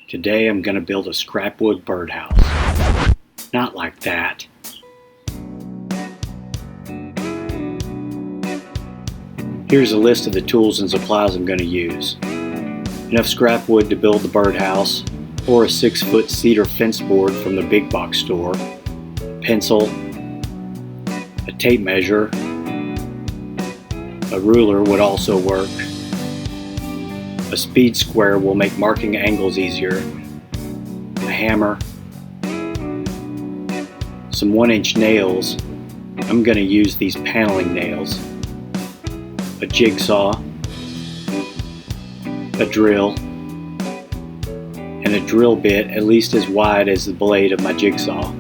Today I'm going to build a scrap wood birdhouse. Not like that. Here's a list of the tools and supplies I'm going to use. Enough scrap wood to build the birdhouse, or a 6-foot cedar fence board from the big box store, a pencil, a tape measure, a ruler would also work. A speed square will make marking angles easier, a hammer, some 1-inch nails. I'm going to use these paneling nails, a jigsaw, a drill, and a drill bit at least as wide as the blade of my jigsaw,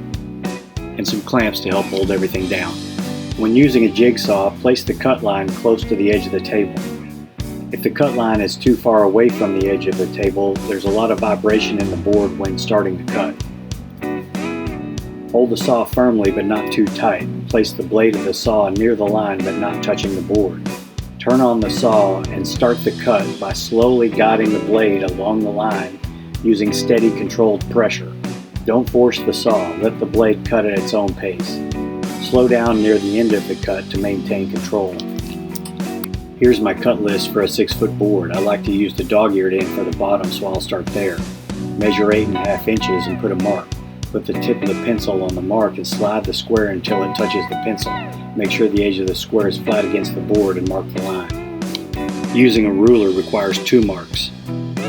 and some clamps to help hold everything down. When using a jigsaw, place the cut line close to the edge of the table. If the cut line is too far away from the edge of the table, there's a lot of vibration in the board when starting to cut. Hold the saw firmly but not too tight. Place the blade of the saw near the line but not touching the board. Turn on the saw and start the cut by slowly guiding the blade along the line using steady controlled pressure. Don't force the saw, let the blade cut at its own pace. Slow down near the end of the cut to maintain control. Here's my cut list for a 6-foot board. I like to use the dog-eared end for the bottom, so I'll start there. Measure 8.5 inches and put a mark. Put the tip of the pencil on the mark and slide the square until it touches the pencil. Make sure the edge of the square is flat against the board and mark the line. Using a ruler requires 2 marks.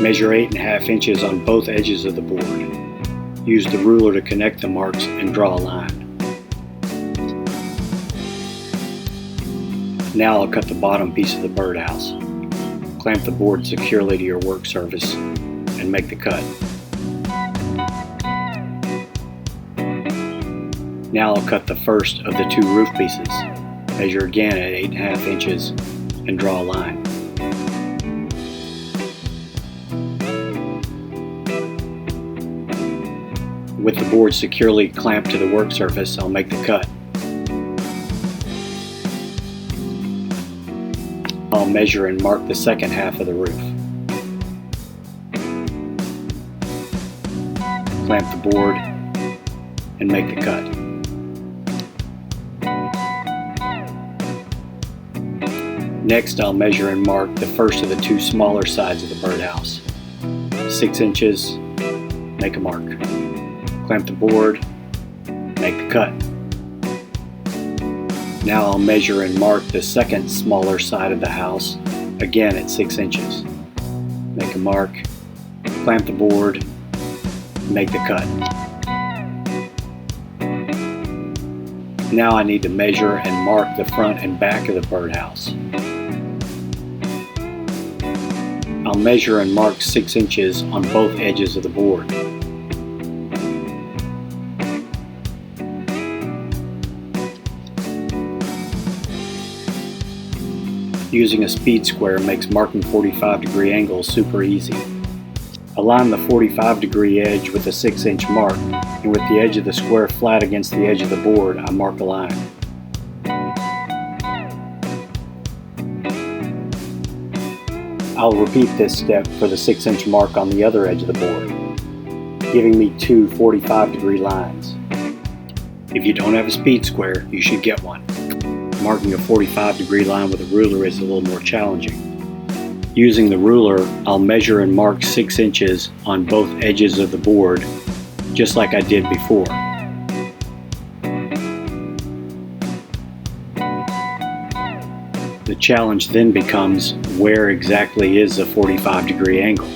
Measure 8.5 inches on both edges of the board. Use the ruler to connect the marks and draw a line. Now I'll cut the bottom piece of the birdhouse. Clamp the board securely to your work surface and make the cut. Now I'll cut the first of the 2 roof pieces. Measure again at 8.5 inches and draw a line. With the board securely clamped to the work surface, I'll make the cut. I'll measure and mark the second half of the roof. Clamp the board and make the cut. Next, I'll measure and mark the first of the 2 smaller sides of the birdhouse. 6 inches, make a mark. Clamp the board, make the cut. Now I'll measure and mark the second smaller side of the house, again at 6 inches. Make a mark, clamp the board, make the cut. Now I need to measure and mark the front and back of the birdhouse. I'll measure and mark 6 inches on both edges of the board. Using a speed square makes marking 45-degree angles super easy. Align the 45-degree edge with a 6-inch mark, and with the edge of the square flat against the edge of the board, I mark a line. I'll repeat this step for the 6-inch mark on the other edge of the board, giving me 2 45-degree lines. If you don't have a speed square, you should get one. Marking a 45-degree line with a ruler is a little more challenging. Using the ruler, I'll measure and mark 6 inches on both edges of the board, just like I did before. The challenge then becomes, where exactly is a 45-degree angle?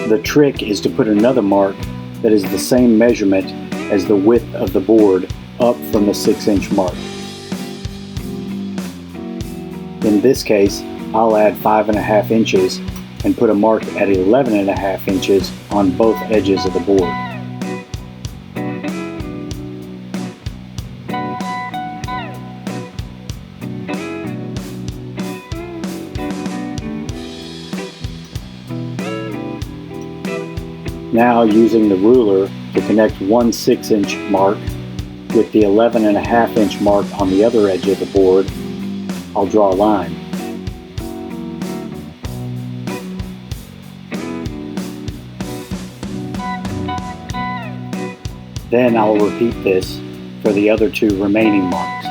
The trick is to put another mark that is the same measurement as the width of the board up from the 6-inch mark. In this case, I'll add 5.5 inches and put a mark at 11.5 inches on both edges of the board. Now, using the ruler to connect one 6-inch mark with the 11.5-inch mark on the other edge of the board, I'll draw a line. Then I'll repeat this for the other 2 remaining marks.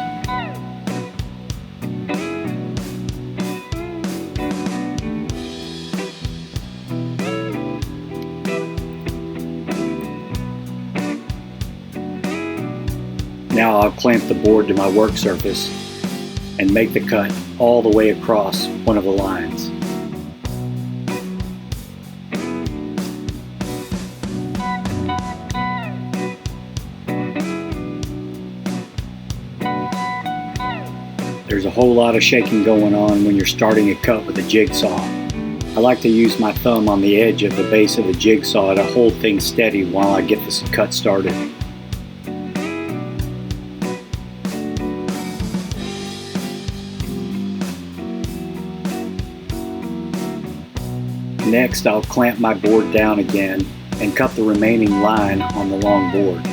Now I'll clamp the board to my work surface and make the cut all the way across one of the lines. There's a whole lot of shaking going on when you're starting a cut with a jigsaw. I like to use my thumb on the edge of the base of the jigsaw to hold things steady while I get this cut started. Next, I'll clamp my board down again and cut the remaining line on the long board.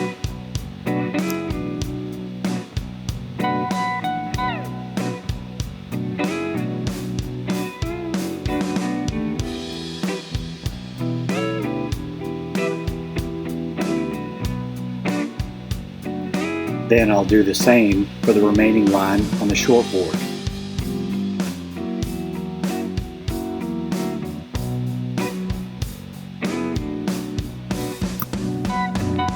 Then I'll do the same for the remaining line on the short board.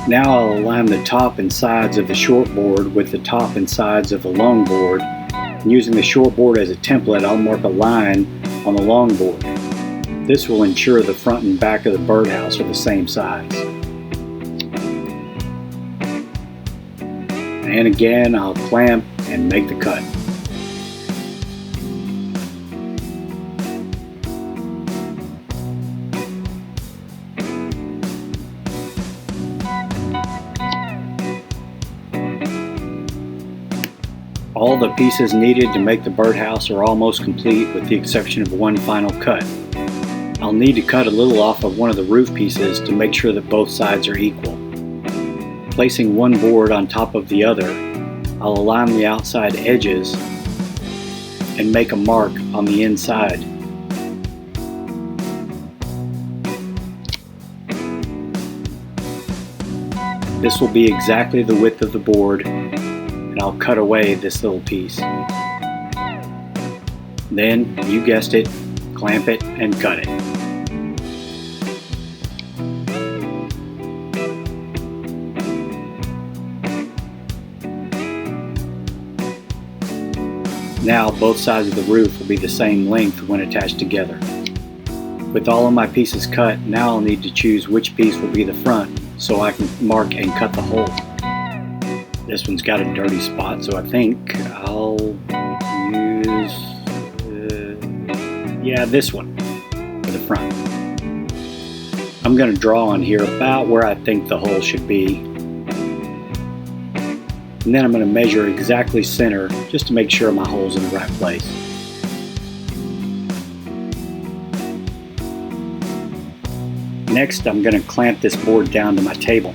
Now I'll align the top and sides of the short board with the top and sides of the long board. And using the short board as a template, I'll mark a line on the long board. This will ensure the front and back of the birdhouse are the same size. And again, I'll clamp and make the cut. All the pieces needed to make the birdhouse are almost complete with the exception of one final cut. I'll need to cut a little off of one of the roof pieces to make sure that both sides are equal. Placing one board on top of the other, I'll align the outside edges and make a mark on the inside. This will be exactly the width of the board, and I'll cut away this little piece. Then, you guessed it, clamp it and cut it. Now both sides of the roof will be the same length when attached together. With all of my pieces cut, now I'll need to choose which piece will be the front so I can mark and cut the hole. This one's got a dirty spot, so I think I'll use this one for the front. I'm going to draw on here about where I think the hole should be, and then I'm going to measure exactly center just to make sure my hole's in the right place. Next, I'm going to clamp this board down to my table.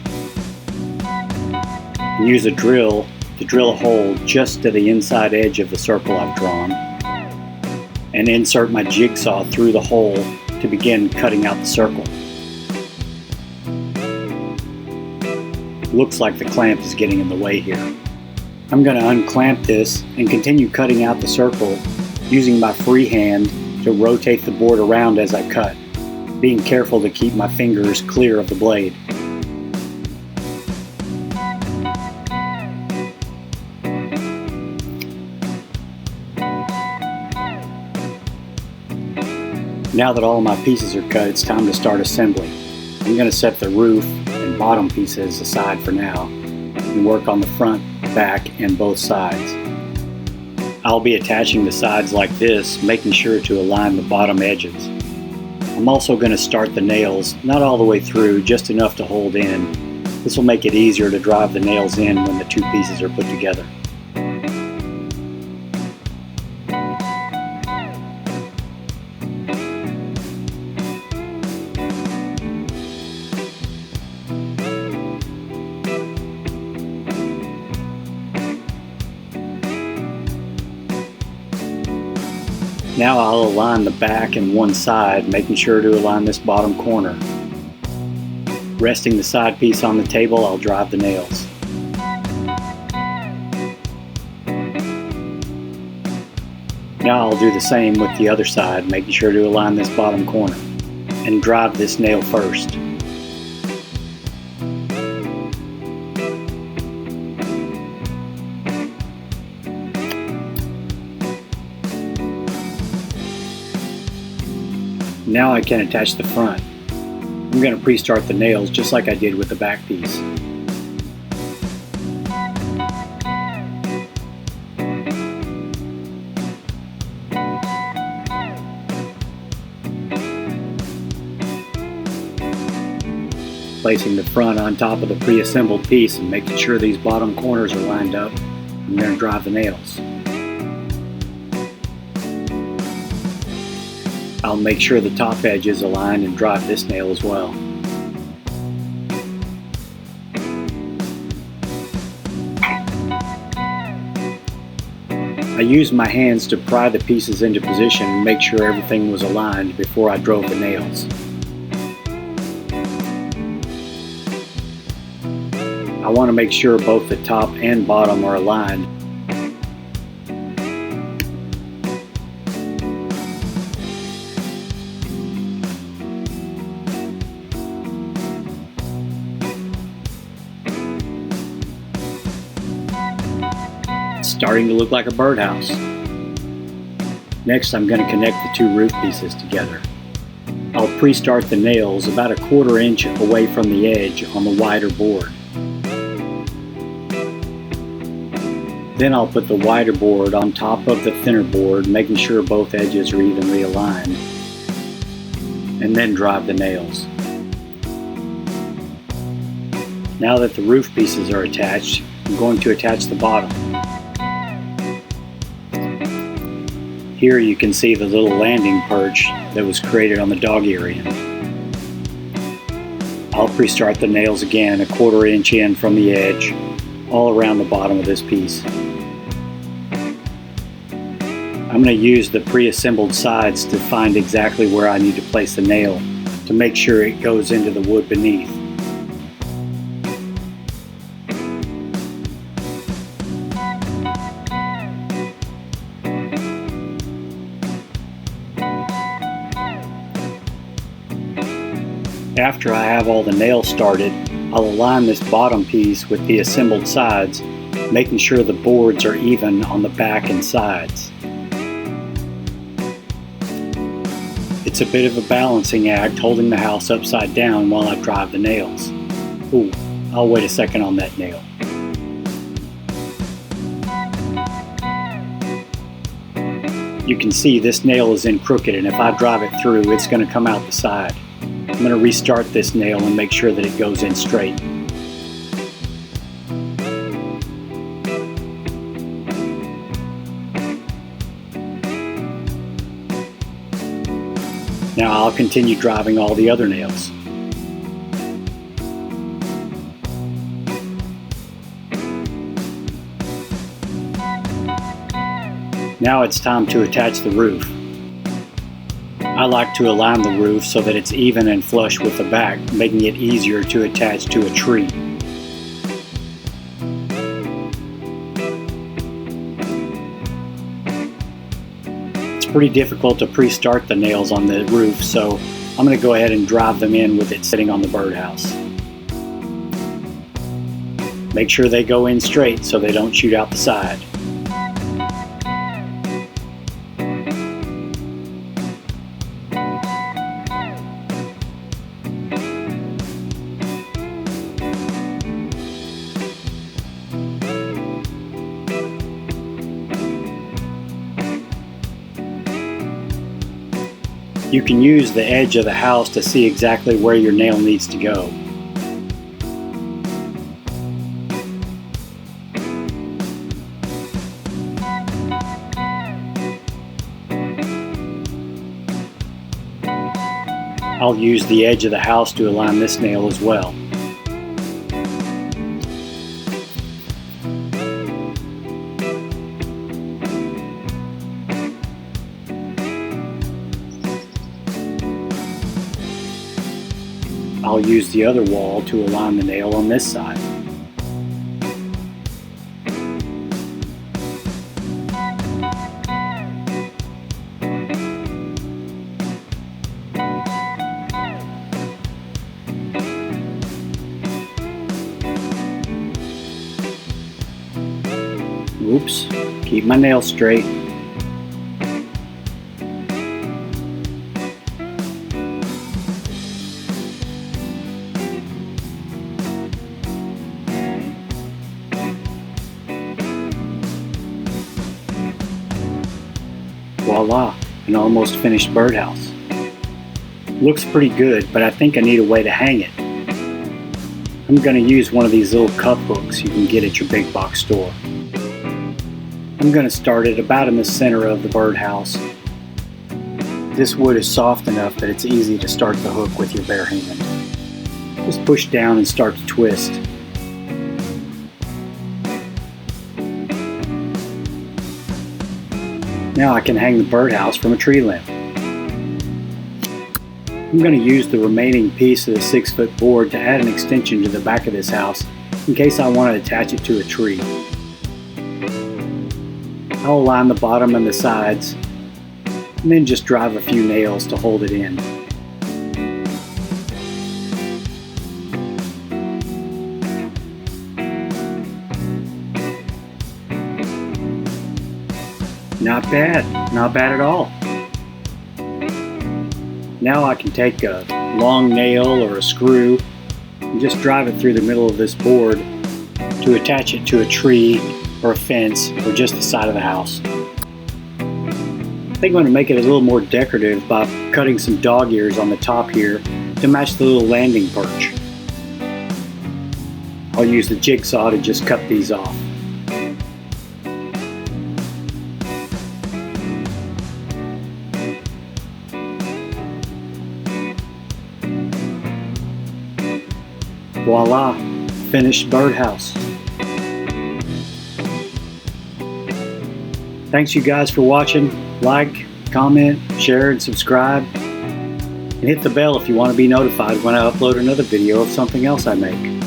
And use a drill to drill a hole just to the inside edge of the circle I've drawn, and insert my jigsaw through the hole to begin cutting out the circle. Looks like the clamp is getting in the way here. I'm going to unclamp this and continue cutting out the circle using my free hand to rotate the board around as I cut, being careful to keep my fingers clear of the blade. Now that all of my pieces are cut, it's time to start assembly. I'm going to set the roof and bottom pieces aside for now and work on the front, back, and both sides. I'll be attaching the sides like this, making sure to align the bottom edges. I'm also going to start the nails, not all the way through, just enough to hold in. This will make it easier to drive the nails in when the two pieces are put together. Now I'll align the back and one side, making sure to align this bottom corner. Resting the side piece on the table, I'll drive the nails. Now I'll do the same with the other side, making sure to align this bottom corner and drive this nail first. Now I can attach the front. I'm going to pre-start the nails just like I did with the back piece. Placing the front on top of the pre-assembled piece and making sure these bottom corners are lined up, I'm going to drive the nails. I'll make sure the top edge is aligned and drive this nail as well. I used my hands to pry the pieces into position and make sure everything was aligned before I drove the nails. I want to make sure both the top and bottom are aligned. It's starting to look like a birdhouse. Next, I'm going to connect the two roof pieces together. I'll pre-start the nails about 1/4 inch away from the edge on the wider board. Then I'll put the wider board on top of the thinner board, making sure both edges are evenly aligned, and then drive the nails. Now that the roof pieces are attached, I'm going to attach the bottom. Here you can see the little landing perch that was created on the dog area. I'll pre-start the nails again 1/4 inch in from the edge, all around the bottom of this piece. I'm going to use the pre-assembled sides to find exactly where I need to place the nail to make sure it goes into the wood beneath. After I have all the nails started, I'll align this bottom piece with the assembled sides, making sure the boards are even on the back and sides. It's a bit of a balancing act holding the house upside down while I drive the nails. Ooh, I'll wait a second on that nail. You can see this nail is in crooked, and if I drive it through, it's going to come out the side. I'm going to restart this nail and make sure that it goes in straight. Now I'll continue driving all the other nails. Now it's time to attach the roof. I like to align the roof so that it's even and flush with the back, making it easier to attach to a tree. It's pretty difficult to pre-start the nails on the roof, so I'm going to go ahead and drive them in with it sitting on the birdhouse. Make sure they go in straight so they don't shoot out the side. You can use the edge of the house to see exactly where your nail needs to go. I'll use the edge of the house to align this nail as well. I'll use the other wall to align the nail on this side. Oops, keep my nail straight. Voila, an almost finished birdhouse. Looks pretty good, but I think I need a way to hang it. I'm going to use one of these little cup hooks you can get at your big box store. I'm going to start it about in the center of the birdhouse. This wood is soft enough that it's easy to start the hook with your bare hand. Just push down and start to twist. Now I can hang the birdhouse from a tree limb. I'm going to use the remaining piece of the 6-foot board to add an extension to the back of this house in case I want to attach it to a tree. I'll align the bottom and the sides, and then just drive a few nails to hold it in. Not bad at all. Now I can take a long nail or a screw and just drive it through the middle of this board to attach it to a tree or a fence or just the side of the house. I think I'm going to make it a little more decorative by cutting some dog ears on the top here to match the little landing perch. I'll use the jigsaw to just cut these off. Voila, finished birdhouse. Thanks you guys for watching. Like, comment, share, and subscribe. And hit the bell if you want to be notified when I upload another video of something else I make.